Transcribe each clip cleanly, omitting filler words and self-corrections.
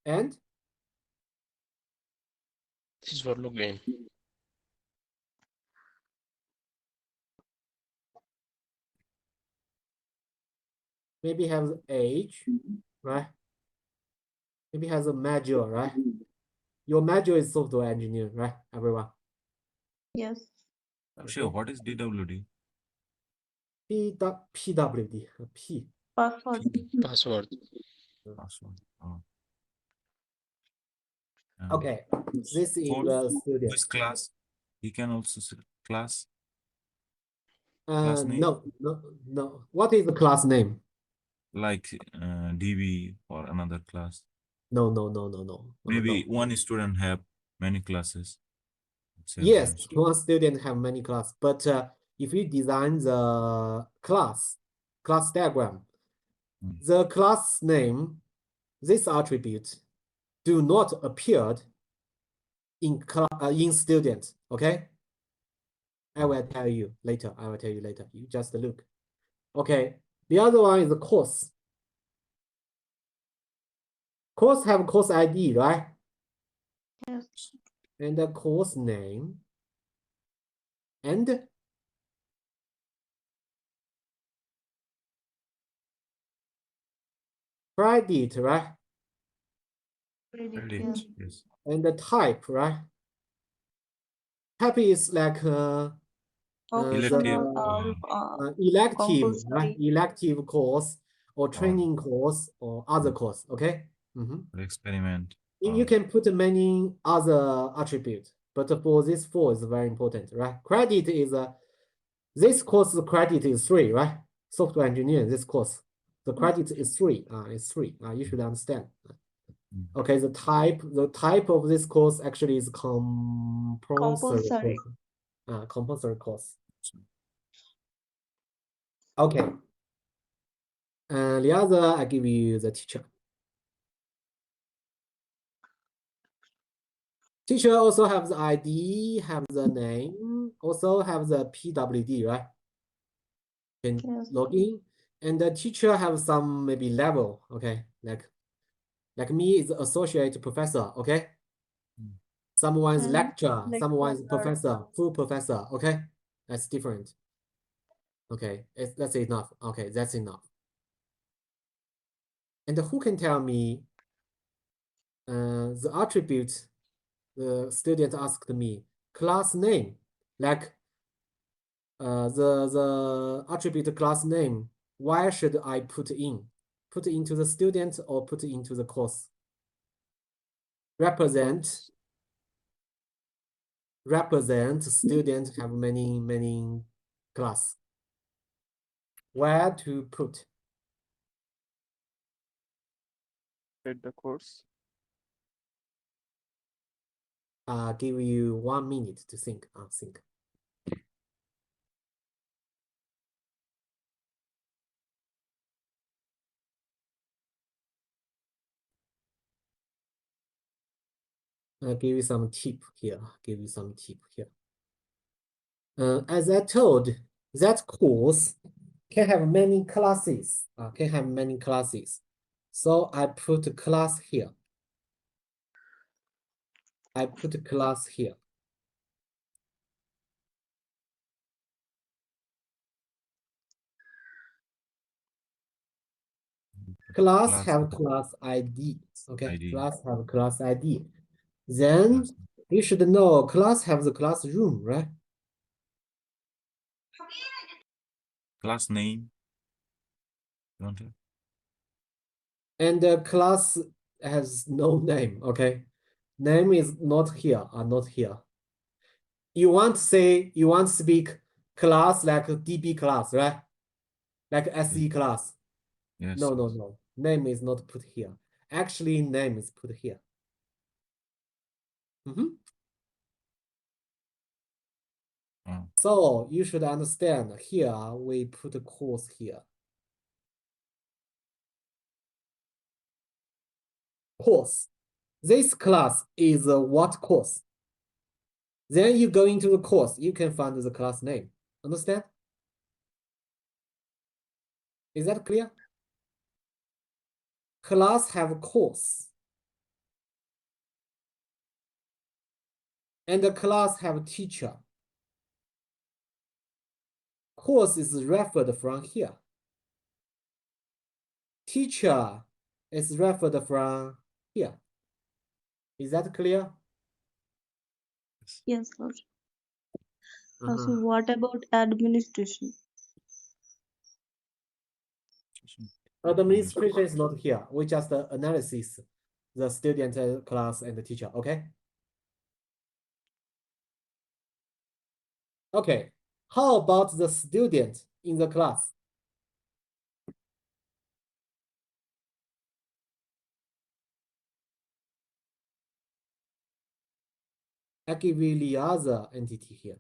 And This is for login. maybe has age, right? Maybe has a major, right? Your major is software engineer, right, everyone? Yes. Sure. What is DWD? PWD, P. Password. Password. Password. Oh. Okay, this is Course, the student. which class? He can also say class. Class name? No. What is the class name? Like DB or another class. No. Maybe one student have many classes. Yes, one student have many class, but if you design the class diagram, the class name, this attribute do not appear in student, okay? I will tell you later. You just look. Okay. The other one is the course. Course have course ID, right? Yes. And the course name. And credit, right? Credit, yes. And the type, right? Type is like Optional elective, right? compulsory. Elective course or training course or other course, okay? Experiment. You can put many other attributes, but for this four is very important, right? Credit is this course credit is 3, right? Software engineering, this course, the credit is 3. It's 3. You should understand. Okay, the type of this course actually is compulsory. Compulsory course. Okay. The other, I give you the teacher. Teacher also have the ID, have the name, also have the PWD, right? Can log in. And the teacher have some maybe level, okay? Like me is associate professor, okay? Someone is lecturer, someone is professor, full professor, okay? That's different. Okay, that's enough. Okay, that's enough. And who can tell me the attribute the student asked me, class name, like the attribute class name, where should I put in? Put into the student or put into the course? Represent student have many class. Where to put? At the course. Give you 1 minute to think. Think. I'll give you some tip here. As I told, that course can have many classes. So I put class here. Class have class ID. Okay, class have class ID. Then you should know class have the classroom, right? Class name. And the class has no name, okay? Name is not here, not here. You want to speak class like DB class, right? Like SE class. Yes. No. Name is not put here. Actually, name is put here. So you should understand here, we put a course here. Course. This class is what course? Then you go into the course, you can find the class name. Understand? Is that clear? Class have course. And the class have teacher. Course is referred from here. Teacher is referred from here. Is that clear? Yes, sir. Uh-huh. So what about administration? Administration is not here. We just analysis the student, class, and the teacher. Okay. Okay. How about the student in the class? I give you the other entity here.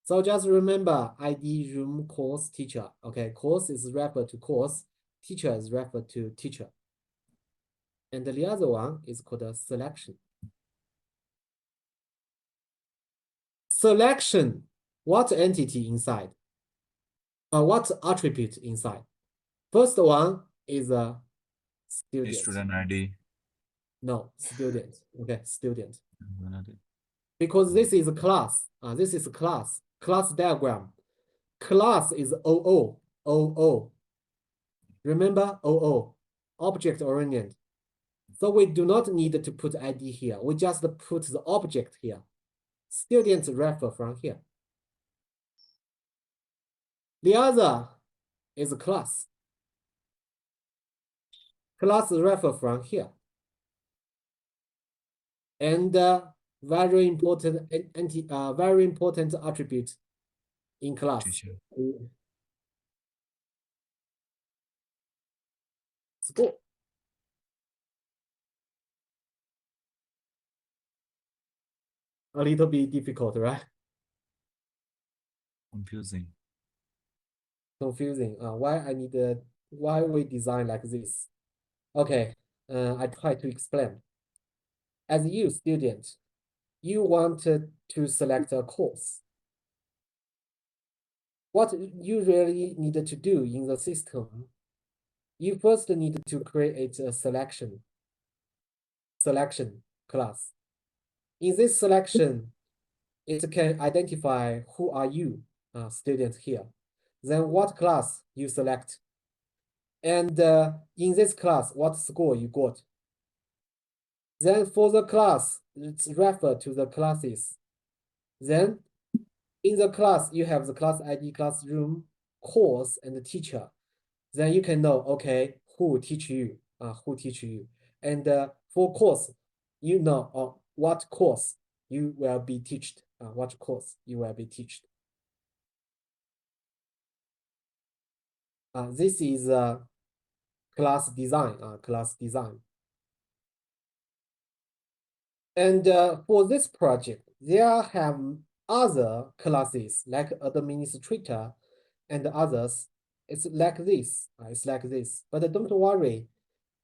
So just remember ID, room, course, teacher. Okay, course is referred to course, teacher is referred to teacher. And the other one is called a selection. Selection, what entity inside? What attribute inside? First one is a student. Student ID. No, student. Okay, student. Another. Because this is a class. This is a class. Class diagram. Class is OO. OO. Remember OO. Object oriented. So we do not need to put ID here. We just put the object here. Students refer from here. The other is a class. Class refer from here. And very important very important attribute in class. Teacher. School. A little bit difficult, right? Confusing. Confusing. Why we design like this? Okay, I try to explain. As you student, you wanted to select a course. What you really need to do in the system, you first need to create a selection class. In this selection, it can identify who are you, student here. Then what class you select. And in this class, what score you got. Then for the class, it's referred to the classes. Then in the class, you have the class ID, classroom, course, and the teacher. Then you can know, okay, who teach you. And for course, you know what course you will be taught. What course you will be taught. This is class design. And for this project, there have other classes like administrator and others. It's like this. But don't worry.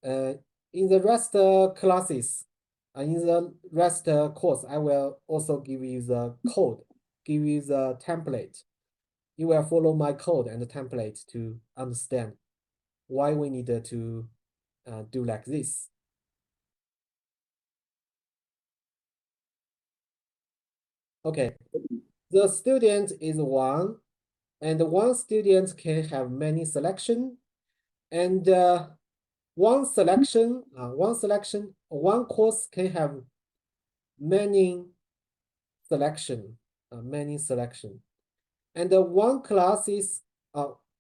In the rest classes, in the rest course, I will also give you the code, give you the template. You will follow my code and the template to understand why we need to do like this. Okay, the student is one, and one student can have many selection, and one course can have many selection, and one classes,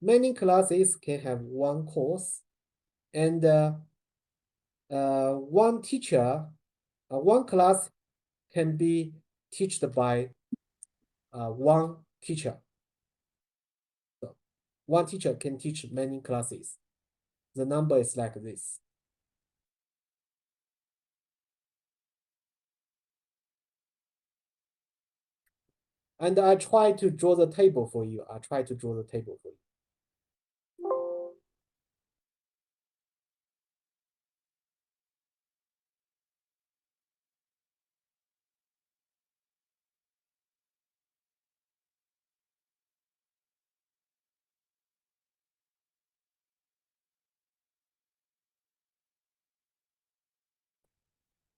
many classes can have one course, and one teacher, one class can be taught by one teacher. So one teacher can teach many classes. The number is like this. And I try to draw the table for you.